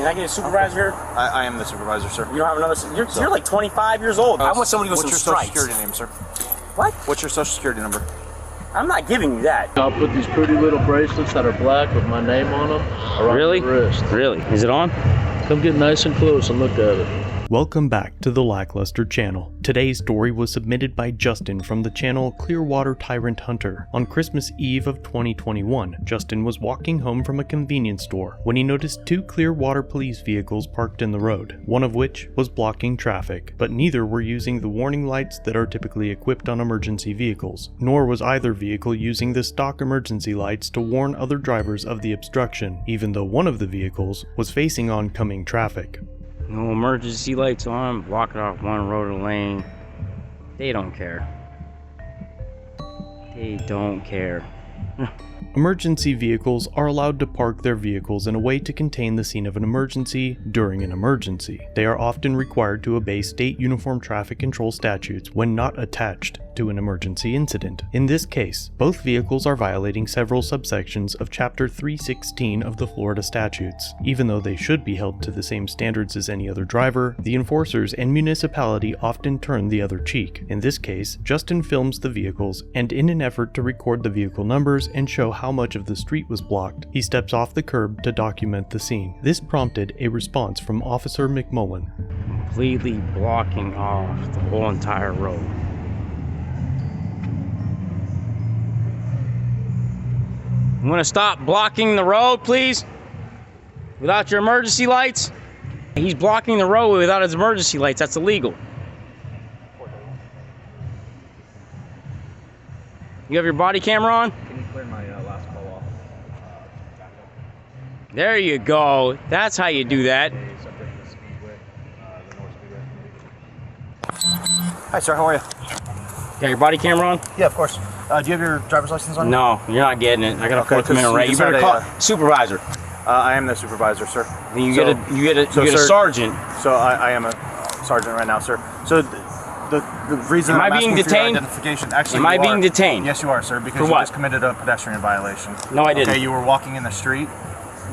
Can I get a supervisor here? I am the supervisor, sir. You don't have another... You're like 25 years old. I want somebody with some stripes. What's your social security name, sir? What? What's your social security number? I'm not giving you that. I'll put these pretty little bracelets that are black with my name on them around the wrist. Really? Is it on? Come get nice and close and look at it. Welcome back to the Lackluster channel. Today's story was submitted by Justin from the channel Clearwater Tyrant Hunter. On Christmas Eve of 2021, Justin was walking home from a convenience store when he noticed two Clearwater police vehicles parked in the road, one of which was blocking traffic, but neither were using the warning lights that are typically equipped on emergency vehicles, nor was either vehicle using the stock emergency lights to warn other drivers of the obstruction, even though one of the vehicles was facing oncoming traffic. No emergency lights on, blocking off one road or lane. They don't care. They don't care. Emergency vehicles are allowed to park their vehicles in a way to contain the scene of an emergency during an emergency. They are often required to obey state uniform traffic control statutes when not attached to an emergency incident. In this case, both vehicles are violating several subsections of Chapter 316 of the Florida statutes. Even though they should be held to the same standards as any other driver, the enforcers and municipality often turn the other cheek. In this case, Justin films the vehicles, and in an effort to record the vehicle numbers and show how much of the street was blocked, he steps off the curb to document the scene. This prompted a response from Officer McMullen. Completely blocking off the whole entire road. You want to stop blocking the road, please? Without your emergency lights? He's blocking the road without his emergency lights. That's illegal. You have your body camera on? Can you clear my last call off? There you go. That's how you do that. Hi, sir. How are you? Got your body camera on? Yeah, of course. Do you have your driver's license on? No, you're not getting it. I got a fourth amendment right. You better call supervisor. I am the supervisor, sir. Then you get a sergeant. So I am a sergeant right now, sir. So the reason I'm being detained? Actually, am I being detained? Yes, you are, sir, because you just committed a pedestrian violation. No, I didn't. Okay, you were walking in the street.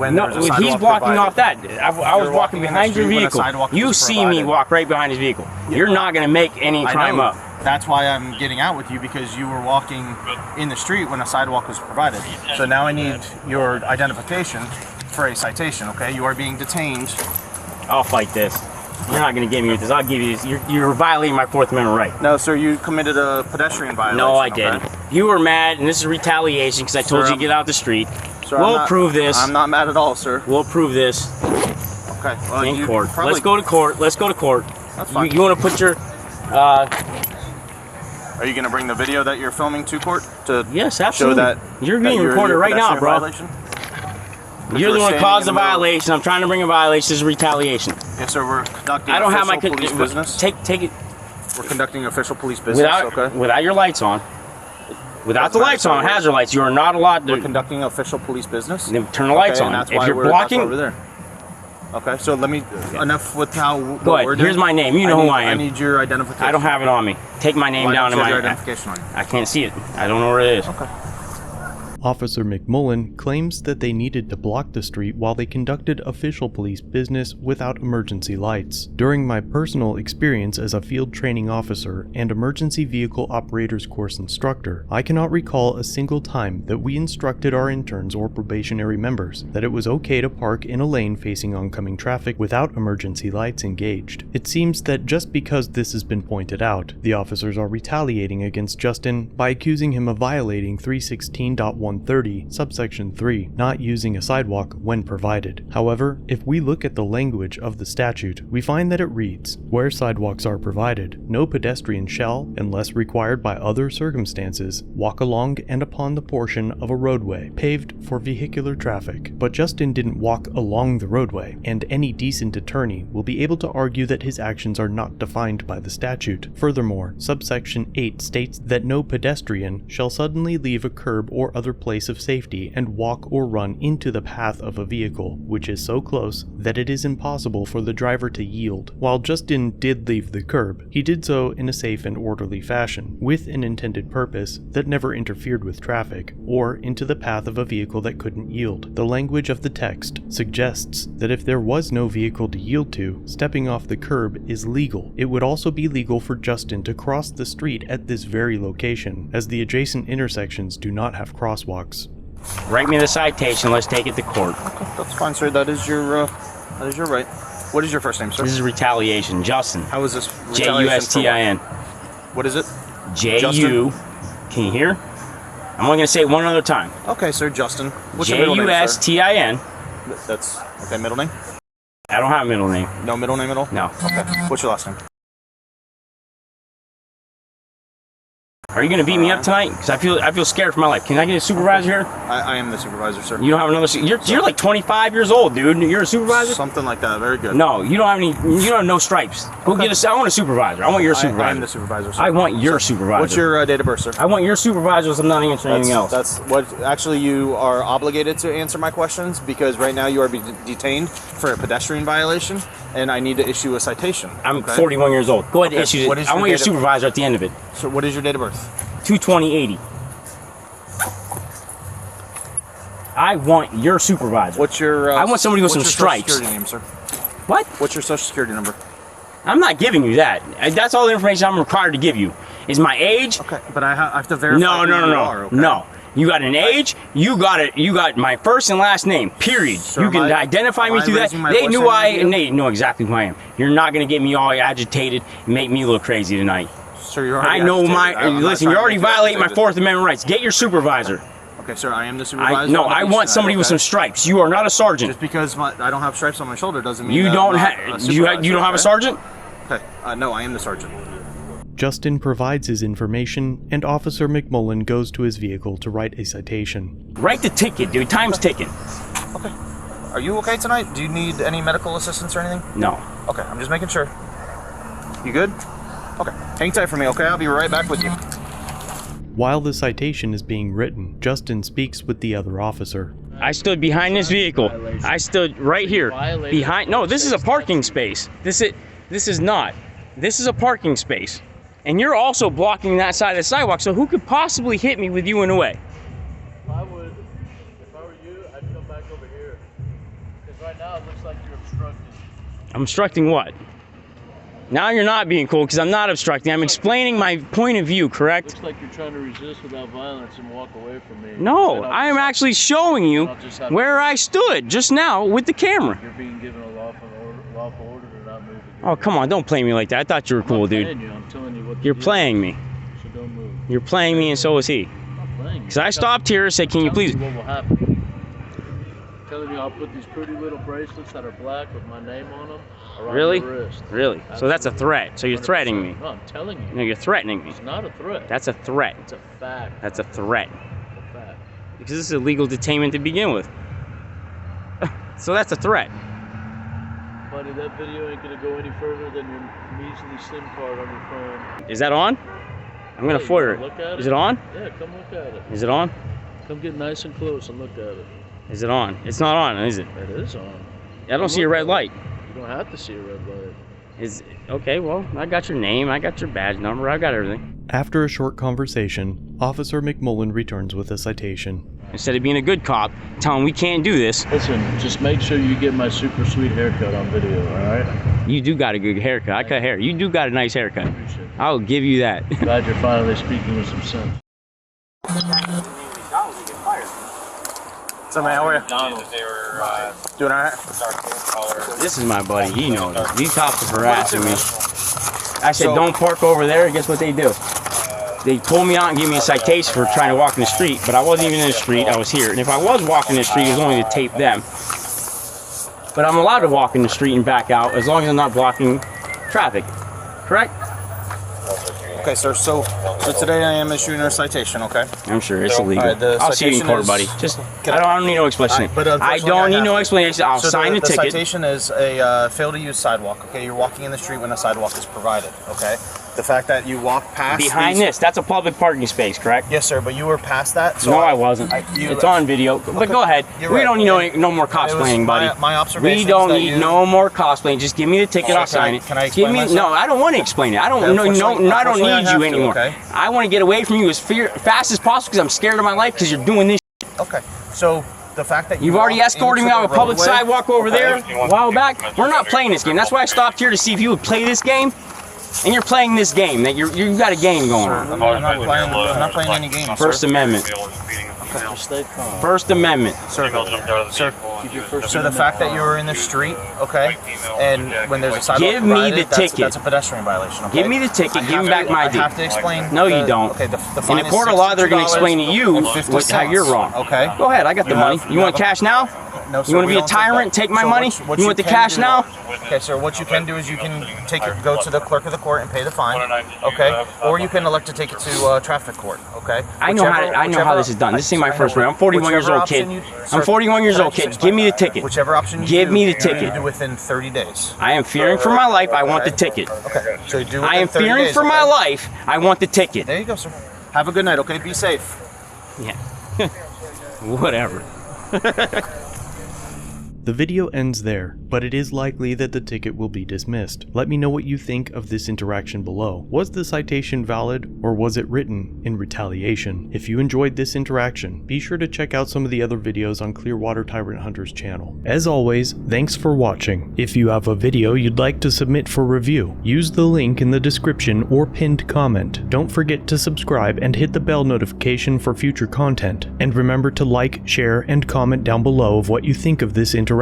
No, he's blocking off that. I was walking behind your vehicle. You see me walk right behind his vehicle. You're not going to make any crime up. That's why I'm getting out with you, because you were walking in the street when a sidewalk was provided. So now I need your identification for a citation, okay? You are being detained. I'll fight this. You're not going to get me with this. I'll give you this. You're violating my Fourth Amendment right. No, sir, you committed a pedestrian violation. No, I didn't. You were mad, and this is retaliation because I told you to get out the street. Sir, we'll prove this. I'm not mad at all, sir. We'll prove this. Okay. Well, in court. Let's go to court. Let's go to court. That's fine. You want to put your... Are you going to bring the video that you're filming to court to yes, absolutely. show that you're being recorded right now, bro? You're the one who caused the violation. I'm trying to bring a violation. This is retaliation. Yes, sir. We're conducting police business. Take it. We're conducting official police business, without your lights on. Without the lights on, hazard lights, you are not allowed to... We're conducting official police business? Then turn the lights on. That's if you're blocking... over there. Okay, so let me... Enough with how... Go ahead. Here's my name. You know who I am. I need your identification. I don't have it on me. Take my name down in my... Your identification on you? I can't see it. I don't know where it is. Okay. Officer McMullen claims that they needed to block the street while they conducted official police business without emergency lights. During my personal experience as a field training officer and emergency vehicle operators course instructor, I cannot recall a single time that we instructed our interns or probationary members that it was okay to park in a lane facing oncoming traffic without emergency lights engaged. It seems that just because this has been pointed out, the officers are retaliating against Justin by accusing him of violating 316.130 subsection 3, not using a sidewalk when provided. However, if we look at the language of the statute, we find that it reads, where sidewalks are provided, no pedestrian shall, unless required by other circumstances, walk along and upon the portion of a roadway paved for vehicular traffic. But Justin didn't walk along the roadway, and any decent attorney will be able to argue that his actions are not defined by the statute. Furthermore, subsection 8 states that no pedestrian shall suddenly leave a curb or other place of safety and walk or run into the path of a vehicle, which is so close that it is impossible for the driver to yield. While Justin did leave the curb, he did so in a safe and orderly fashion, with an intended purpose that never interfered with traffic, or into the path of a vehicle that couldn't yield. The language of the text suggests that if there was no vehicle to yield to, stepping off the curb is legal. It would also be legal for Justin to cross the street at this very location, as the adjacent intersections do not have crosswalks. Write me the citation. Let's take it to court. Okay, that's fine, sir. That is your right. What is your first name, sir? This is retaliation. Justin. How is this? J-U-S-T-I-N. What is it? J-U. Can you hear? I'm only going to say it one other time. Okay, sir, Justin. What's your middle name, sir? J-U-S-T-I-N. That's, okay, middle name? I don't have a middle name. No middle name at all? No. Okay, what's your last name? Are you going to beat me up tonight? Because I feel scared for my life. Can I get a supervisor here? I am the supervisor, sir. You don't have another... You're like 25 years old, dude. You're a supervisor? Something like that. Very good. No, you don't have any... You don't have no stripes. Go get a... I want a supervisor. I want your supervisor. I am the supervisor, sir. I want your supervisor. What's your date of birth, sir? I want your supervisor so I'm not answering anything else. That's what... Actually, you are obligated to answer my questions because right now you are being detained for a pedestrian violation and I need to issue a citation. I'm 41 years old. Go ahead and issue it. I want your supervisor at the end of it. So what is your date of birth? 2/20/80. I want your supervisor. What's your... I want somebody with some stripes. What's your social security name, sir? What? What's your social security number? I'm not giving you that. That's all the information I'm required to give you. Is my age. Okay, but I have to verify No. okay? No. You got an age, you got my first and last name, period. Sir, you can identify me through that. They know exactly who I am. You're not going to get me all agitated and make me look crazy tonight. Sir, you're already listen, you're already violating my Fourth Amendment rights. Get your supervisor. Okay, sir, I am the supervisor. I want somebody with some stripes. You are not a sergeant. Just because I don't have stripes on my shoulder doesn't mean you don't have you don't have a sergeant? Okay, no, I am the sergeant. Justin provides his information, and Officer McMullen goes to his vehicle to write a citation. Write the ticket, dude. Time's ticking. Okay. Are you okay tonight? Do you need any medical assistance or anything? No. Okay, I'm just making sure. You good? Okay. Hang tight for me, okay? I'll be right back with you. While the citation is being written, Justin speaks with the other officer. I stood behind this vehicle. I stood right here. Behind. No, this is a parking space. This is not. This is a parking space. And you're also blocking that side of the sidewalk, so who could possibly hit me with you in the way? I would, if I were you, I'd come back over here. Because right now it looks like you're obstructing. I'm obstructing what? Now you're not being cool, because I'm not obstructing. I'm explaining my point of view, correct? Looks like you're trying to resist without violence and walk away from me. No, I am actually showing you where I stood just now with the camera. You're being given a lawful order to not move. Oh, come on, don't play me like that. I thought you were cool, dude. I'm telling you what You're playing me. So don't move. You're playing me, and so is he. I'm not playing you. Because I stopped here and said, can you please... What will happen? I'm telling you, I'll put these pretty little bracelets that are black with my name on them around Really? your wrist. Really? So that's a threat. So you're threatening me. No, I'm telling you. No, you're threatening me. It's not a threat. That's a threat. It's a fact. That's a threat. It's a fact. Because this is illegal detainment to begin with. So that's a threat. Buddy, that video ain't gonna go any further than your measly SIM card on your phone. Is that on? I'm gonna FOIA it. Look at it. Is it on? Yeah, come look at it. Is it on? Come get nice and close and look at it. Is it on? It's not on, is it? It is on. I don't see a red light. You don't have to see a red light. Okay, well, I got your name, I got your badge number, I got everything. After a short conversation, Officer McMullen returns with a citation. Instead of being a good cop, tell him we can't do this. Listen, just make sure you get my super sweet haircut on video, alright? You do got a good haircut. I cut hair. You do got a nice haircut. I'll give you that. Glad you're finally speaking with some sense. What's up, man? How are you? Doing alright? This is my buddy. He knows. These cops are harassing me. I said, don't park over there. And guess what they do? They pulled me out and gave me a citation for trying to walk in the street, but I wasn't even in the street. I was here. And if I was walking in the street, it was only to tape them. But I'm allowed to walk in the street and back out as long as I'm not blocking traffic. Correct? Okay, sir. So today I am issuing a citation, okay? I'm sure it's illegal. Right, I'll see you in court, buddy. Just I don't need no explanation. I don't need no explanation. I'll sign the ticket. The citation is a fail to use sidewalk, okay? You're walking in the street when a sidewalk is provided, okay? The fact that you walked past Behind this, that's a public parking space, correct? Yes, sir, but you were past that. So no, I wasn't. It's on video. But go ahead. We don't need no more cosplaying, buddy. My observation. We don't need no more cosplaying. Just give me the ticket. I'll sign it. Can I explain myself? No, I don't want to explain it. I don't. I don't need you anymore. Okay. I want to get away from you as fast as possible because I'm scared of my life because you're doing this. Okay. So the fact that you've already escorted me on a public sidewalk over there a while back. We're not playing this game. That's why I stopped here to see if you would play this game. And you're playing this game. That you've got a game going on. I'm not playing any games. First Amendment. First Amendment. Sir, so the fact that you were in the street, okay, and when there's a sidewalk give me the ticket. That's a pedestrian violation. Okay? Give me the ticket. Give me back my ID. I have to explain. No, you don't. Okay, the in a court of law, they're going to explain to you how you're wrong. Okay. Go ahead. I got the money. You want cash now? No, sir, you want to be a tyrant? Take my money? You want the cash now? Okay, sir. What you can do is you can go to the clerk of the court and pay the fine. Okay. Or you can elect to take it to traffic court. Okay. I know how this is done. This ain't my first round. I'm 41 years old, kid. I'm 41 years old, kid. Give me the ticket. Whichever option you give me the you ticket. do within 30 days. I am fearing for my life. I want the ticket. Okay. So do I am fearing for my life. I want the ticket. There you go, sir. Have a good night. Okay. Be safe. Yeah. Whatever. The video ends there, but it is likely that the ticket will be dismissed. Let me know what you think of this interaction below. Was the citation valid, or was it written in retaliation? If you enjoyed this interaction, be sure to check out some of the other videos on Clearwater Tyrant Hunter's channel. As always, thanks for watching. If you have a video you'd like to submit for review, use the link in the description or pinned comment. Don't forget to subscribe and hit the bell notification for future content. And remember to like, share, and comment down below of what you think of this interaction.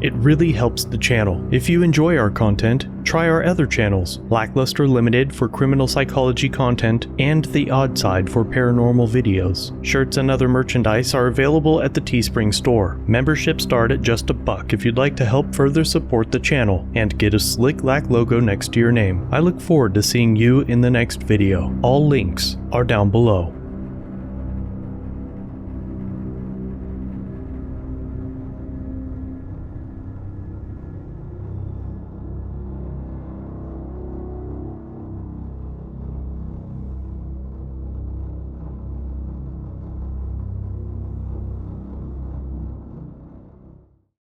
It really helps the channel. If you enjoy our content, try our other channels, Lackluster Limited for criminal psychology content, and The Odd Side for paranormal videos. Shirts and other merchandise are available at the Teespring store. Memberships start at just $1 if you'd like to help further support the channel and get a slick Lack logo next to your name. I look forward to seeing you in the next video. All links are down below.